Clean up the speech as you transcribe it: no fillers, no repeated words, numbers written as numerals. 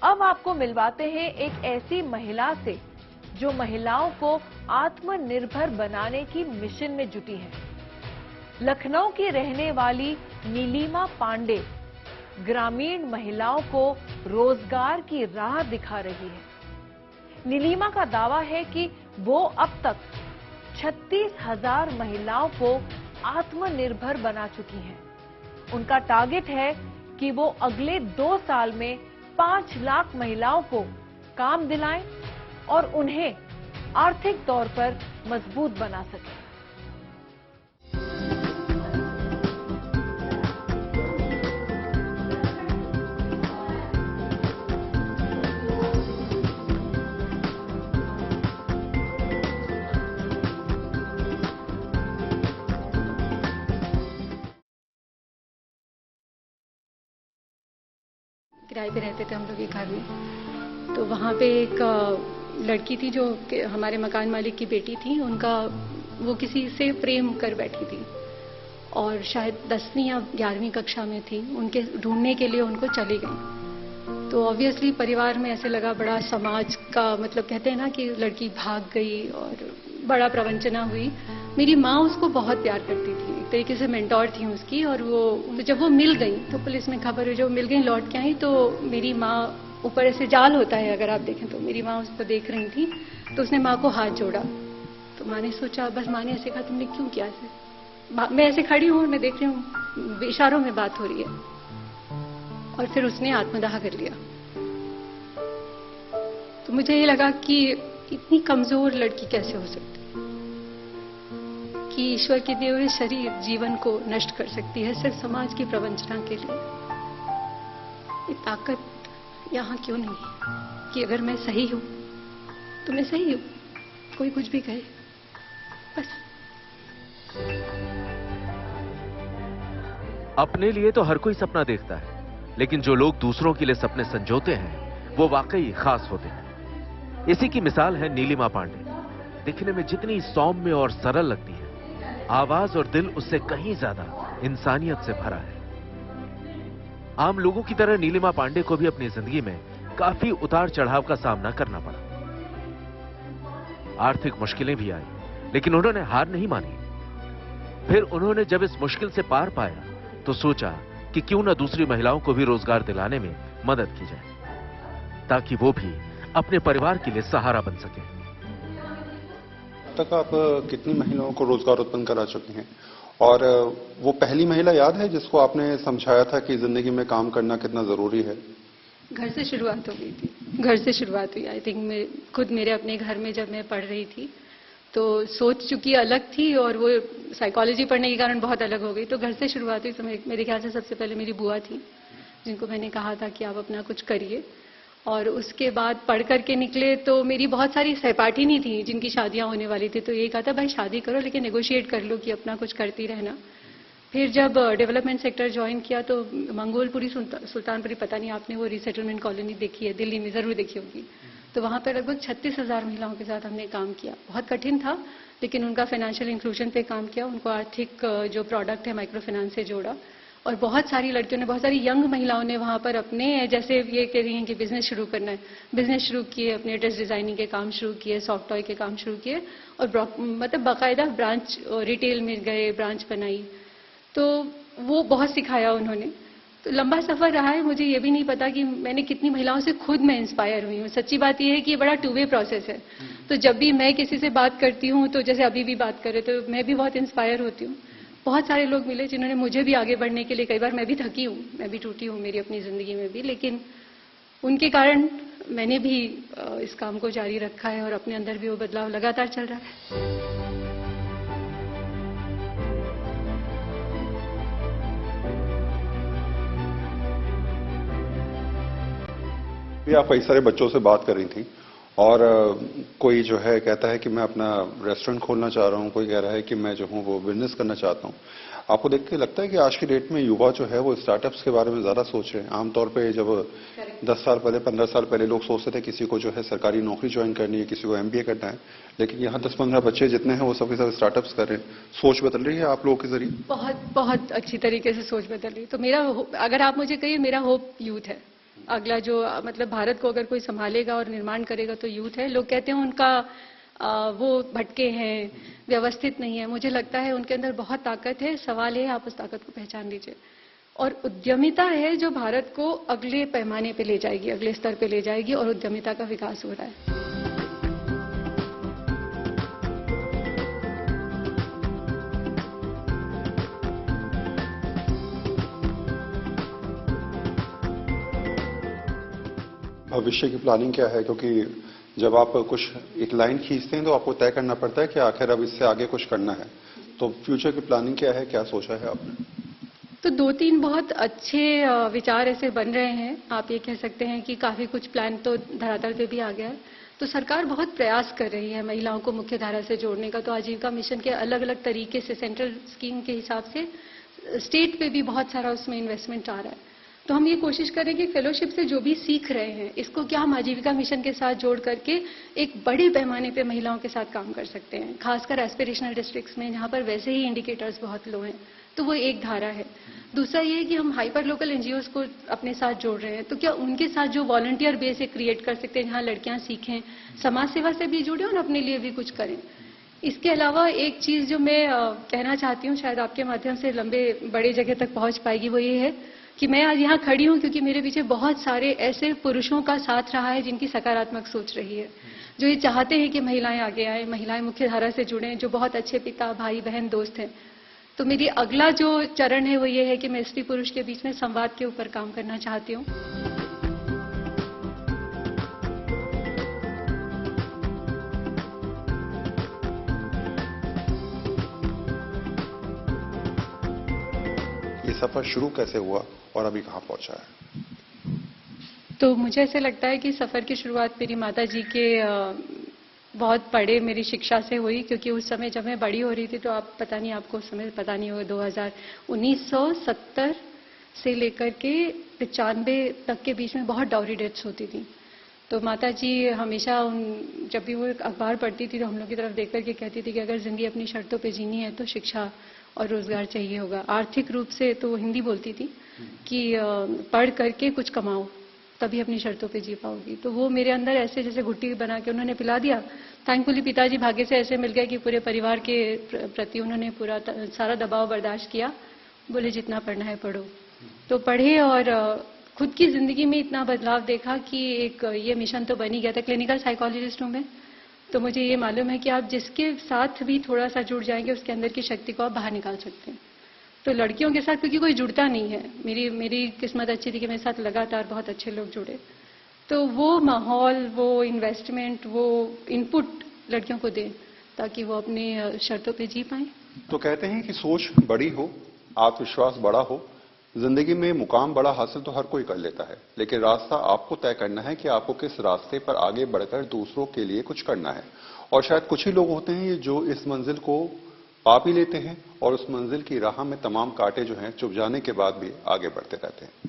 अब आपको मिलवाते हैं एक ऐसी महिला से जो महिलाओं को आत्मनिर्भर बनाने की मिशन में जुटी है। लखनऊ की रहने वाली नीलिमा पांडे ग्रामीण महिलाओं को रोजगार की राह दिखा रही है। नीलिमा का दावा है कि वो अब तक 36,000 महिलाओं को आत्मनिर्भर बना चुकी हैं। उनका टारगेट है कि वो अगले 2 साल में 5 लाख महिलाओं को काम दिलाएं और उन्हें आर्थिक तौर पर मजबूत बना सकें। किराए पे रहते थे हम लोग एक घर में। तो वहाँ पे एक लड़की थी जो हमारे मकान मालिक की बेटी थी। उनका वो किसी से प्रेम कर बैठी थी और शायद 10वीं या 11वीं कक्षा में थी। उनके ढूंढने के लिए उनको चली गई। तो ऑब्वियसली परिवार में ऐसे लगा, बड़ा समाज का मतलब कहते हैं ना कि लड़की भाग गई और बड़ा प्रवंचना हुई। मेरी माँ उसको बहुत प्यार करती थी, एक तरीके से मेंटोर थी उसकी। और वो जब वो मिल गई तो पुलिस में खबर हुई, जब मिल गई लौट के आई तो मेरी माँ, ऊपर ऐसे जाल होता है अगर आप देखें तो, मेरी माँ उसको देख रही थी तो उसने माँ को हाथ जोड़ा। तो माँ ने सोचा, बस माँ ने ऐसे कहा तुमने क्यों किया ऐसे? मैं ऐसे खड़ी हूँ, मैं देख रही हूँ इशारों में बात हो रही है। और फिर उसने आत्मदाह कर लिया। तो मुझे ये लगा कि इतनी कमजोर लड़की कैसे हो सकती कि ईश्वर के दिए हुए शरीर जीवन को नष्ट कर सकती है सिर्फ समाज की प्रवंचना के लिए। ये ताकत यहाँ क्यों नहीं है कि अगर मैं सही हूं तो मैं सही हूं, कोई कुछ भी कहे बस। अपने लिए तो हर कोई सपना देखता है, लेकिन जो लोग दूसरों के लिए सपने संजोते हैं वो वाकई खास होते हैं। इसी की मिसाल है नीलिमा पांडे। दिखने में जितनी सौम्य और सरल लगती है, आवाज और दिल उससे कहीं ज्यादा इंसानियत से भरा है। आम लोगों की तरह नीलिमा पांडे को भी अपनी जिंदगी में काफी उतार चढ़ाव का सामना करना पड़ा। आर्थिक मुश्किलें भी आई, लेकिन उन्होंने हार नहीं मानी। फिर उन्होंने जब इस मुश्किल से पार पाया तो सोचा कि क्यों न दूसरी महिलाओं को भी रोजगार दिलाने में मदद की जाए, ताकि वो भी अपने परिवार के लिए सहारा बन सके। तक आप कितनी महिलाओं को रोजगार उत्पन्न करा चुकी हैं? और वो पहली महिला याद है जिसको आपने समझाया था कि जिंदगी में काम करना कितना जरूरी है? घर से शुरुआत हो गई थी, घर से शुरुआत हुई। आई थिंक मैं खुद मेरे अपने घर में जब मैं पढ़ रही थी तो सोच चुकी अलग थी और वो साइकोलॉजी पढ़ने के कारण बहुत अलग हो गई। तो घर से शुरुआत हुई। तो मेरे ख्याल से सबसे पहले मेरी बुआ थी जिनको मैंने कहा था कि आप अपना कुछ करिए। और उसके बाद पढ़ करके निकले तो मेरी बहुत सारी सहपाठी नहीं थी जिनकी शादियां होने वाली थी। तो ये कहा था भाई शादी करो लेकिन नेगोशिएट कर लो कि अपना कुछ करती रहना। फिर जब डेवलपमेंट सेक्टर ज्वाइन किया तो मंगोलपुरी सुल्तानपुरी, पता नहीं आपने वो रीसेटलमेंट कॉलोनी देखी है, दिल्ली में जरूर देखी होगी। तो वहां पर लगभग 36,000 महिलाओं के साथ हमने काम किया। बहुत कठिन था लेकिन उनका फाइनेंशियल इंक्लूजन पे काम किया, उनको आर्थिक जो प्रोडक्ट है माइक्रो फाइनेंस से जोड़ा। और बहुत सारी लड़कियों ने, बहुत सारी यंग महिलाओं ने वहां पर अपने, जैसे ये कह रही हैं कि बिजनेस शुरू करना है, बिजनेस शुरू किए, अपने ड्रेस डिजाइनिंग के काम शुरू किए, सॉफ्ट टॉय के काम शुरू किए और मतलब बाकायदा ब्रांच रिटेल में गए, ब्रांच बनाई। तो वो बहुत सिखाया उन्होंने। तो लंबा सफर रहा है। मुझे ये भी नहीं पता कि मैंने कितनी महिलाओं से खुद मैं इंस्पायर हुई हूँ। सच्ची बात ये है कि ये बड़ा टू वे प्रोसेस है। तो जब भी मैं किसी से बात करती हूँ, तो जैसे अभी भी बात कर रहे तो मैं भी बहुत इंस्पायर होती हूँ। बहुत सारे लोग मिले जिन्होंने मुझे भी आगे बढ़ने के लिए, कई बार मैं भी थकी हूँ, मैं भी टूटी हूँ मेरी अपनी जिंदगी में भी, लेकिन उनके कारण मैंने भी इस काम को जारी रखा है और अपने अंदर भी वो बदलाव लगातार चल रहा है। आप कई सारे बच्चों से बात कर रही थी और कोई जो है कहता है कि मैं अपना रेस्टोरेंट खोलना चाह रहा हूं, कोई कह रहा है कि मैं जो हूं वो बिजनेस करना चाहता हूं। आपको देख के लगता है कि आज की डेट में युवा जो है वो स्टार्टअप्स के बारे में ज्यादा सोच रहे हैं? आमतौर पे जब 10 साल पहले, 15 साल पहले लोग सोचते थे किसी को जो है सरकारी नौकरी ज्वाइन करनी है, किसी को MBA करना है, लेकिन यहाँ 10-15 बच्चे जितने हैं वो सबके सब स्टार्टअप्स कर रहे हैं। सोच बदल रही है आप लोगों के जरिए? बहुत बहुत अच्छी तरीके से सोच बदल रही है। तो मेरा, अगर आप मुझे कहिए, मेरा होप यूथ है। अगला जो मतलब भारत को अगर कोई संभालेगा और निर्माण करेगा तो यूथ है। लोग कहते हैं उनका वो भटके हैं, व्यवस्थित नहीं है। मुझे लगता है उनके अंदर बहुत ताकत है। सवाल है आप उस ताकत को पहचान लीजिए। और उद्यमिता है जो भारत को अगले पैमाने पे ले जाएगी, अगले स्तर पे ले जाएगी, और उद्यमिता का विकास हो रहा है। भविष्य की प्लानिंग क्या है? क्योंकि जब आप कुछ एक लाइन खींचते हैं तो आपको तय करना पड़ता है कि आखिर अब इससे आगे कुछ करना है। तो फ्यूचर की प्लानिंग क्या है, क्या सोचा है आपने? तो 2-3 बहुत अच्छे विचार ऐसे बन रहे हैं। आप ये कह सकते हैं कि काफी कुछ प्लान तो धरातल पे भी आ गया है। तो सरकार बहुत प्रयास कर रही है महिलाओं को मुख्य धारा से जोड़ने का। तो आजीविका मिशन के अलग अलग तरीके से सेंट्रल स्कीम के हिसाब से स्टेट पे भी बहुत सारा उसमें इन्वेस्टमेंट आ रहा है। तो हम ये कोशिश करें कि फेलोशिप से जो भी सीख रहे हैं इसको क्या हम आजीविका मिशन के साथ जोड़ करके एक बड़े पैमाने पे महिलाओं के साथ काम कर सकते हैं, खासकर एस्पिरेशनल डिस्ट्रिक्ट्स में जहां पर वैसे ही इंडिकेटर्स बहुत लो हैं। तो वो एक धारा है। दूसरा ये है कि हम हाइपर लोकल एनजीओज को अपने साथ जोड़ रहे हैं। तो क्या उनके साथ जो वॉलंटियर बेस एक क्रिएट कर सकते हैं जहां लड़कियां सीखें, समाज सेवा से भी जुड़े और अपने लिए भी कुछ करें। इसके अलावा एक चीज जो मैं कहना चाहती हूँ, शायद आपके माध्यम से लंबे बड़े जगह तक पहुंच पाएगी, वो ये है कि मैं आज यहाँ खड़ी हूँ क्योंकि मेरे पीछे बहुत सारे ऐसे पुरुषों का साथ रहा है जिनकी सकारात्मक सोच रही है, जो ये चाहते हैं कि महिलाएं आगे आए, महिलाएं मुख्य धारा से जुड़ें, जो बहुत अच्छे पिता, भाई, बहन, दोस्त हैं। तो मेरी अगला जो चरण है वो ये है कि मैं स्त्री पुरुष के बीच में संवाद के ऊपर काम करना चाहती हूँ। ये सफर शुरू कैसे हुआ और अभी कहाँ पहुंचा है? तो मुझे ऐसे लगता है कि सफर की शुरुआत मेरी माता जी के बहुत बड़े मेरी शिक्षा से हुई, क्योंकि उस समय जब मैं बड़ी हो रही थी तो आप पता नहीं, आपको उस समय पता नहीं होगा, 1970 से लेकर के 95 तक के बीच में बहुत डाउरी डेथ्स होती थी। तो माता जी हमेशा जब भी वो अखबार पढ़ती थी तो हम लोग की तरफ देख करके कहती थी कि अगर जिंदगी अपनी शर्तों पे जीनी है तो शिक्षा और रोजगार चाहिए होगा। आर्थिक रूप से तो वो हिंदी बोलती थी कि पढ़ करके कुछ कमाओ तभी अपनी शर्तों पे जी पाओगी। तो वो मेरे अंदर ऐसे जैसे घुट्टी बना के उन्होंने पिला दिया। थैंकफुली पिताजी भाग्य से ऐसे मिल गए कि पूरे परिवार के प्रति उन्होंने पूरा सारा दबाव बर्दाश्त किया। बोले जितना पढ़ना है पढ़ो। तो पढ़े और खुद की जिंदगी में इतना बदलाव देखा कि एक ये मिशन तो बन ही गया था। क्लिनिकल साइकोलॉजिस्ट हूं मैं, तो मुझे ये मालूम है कि आप जिसके साथ भी थोड़ा सा जुड़ जाएंगे उसके अंदर की शक्ति को आप बाहर निकाल सकते हैं। तो लड़कियों के साथ क्योंकि कोई जुड़ता नहीं है, मेरी किस्मत अच्छी थी कि मेरे साथ लगातार बहुत अच्छे लोग जुड़े। तो वो माहौल, वो इन्वेस्टमेंट, वो इनपुट लड़कियों को दें ताकि वो अपने शर्तों पे जी पाएं। तो कहते हैं कि सोच बड़ी हो, आत्मविश्वास बड़ा हो, जिंदगी में मुकाम बड़ा हासिल तो हर कोई कर लेता है, लेकिन रास्ता आपको तय करना है कि आपको किस रास्ते पर आगे बढ़कर दूसरों के लिए कुछ करना है। और शायद कुछ ही लोग होते हैं जो इस मंजिल को पा भी लेते हैं और उस मंजिल की राह में तमाम कांटे जो हैं चुभ जाने के बाद भी आगे बढ़ते रहते हैं।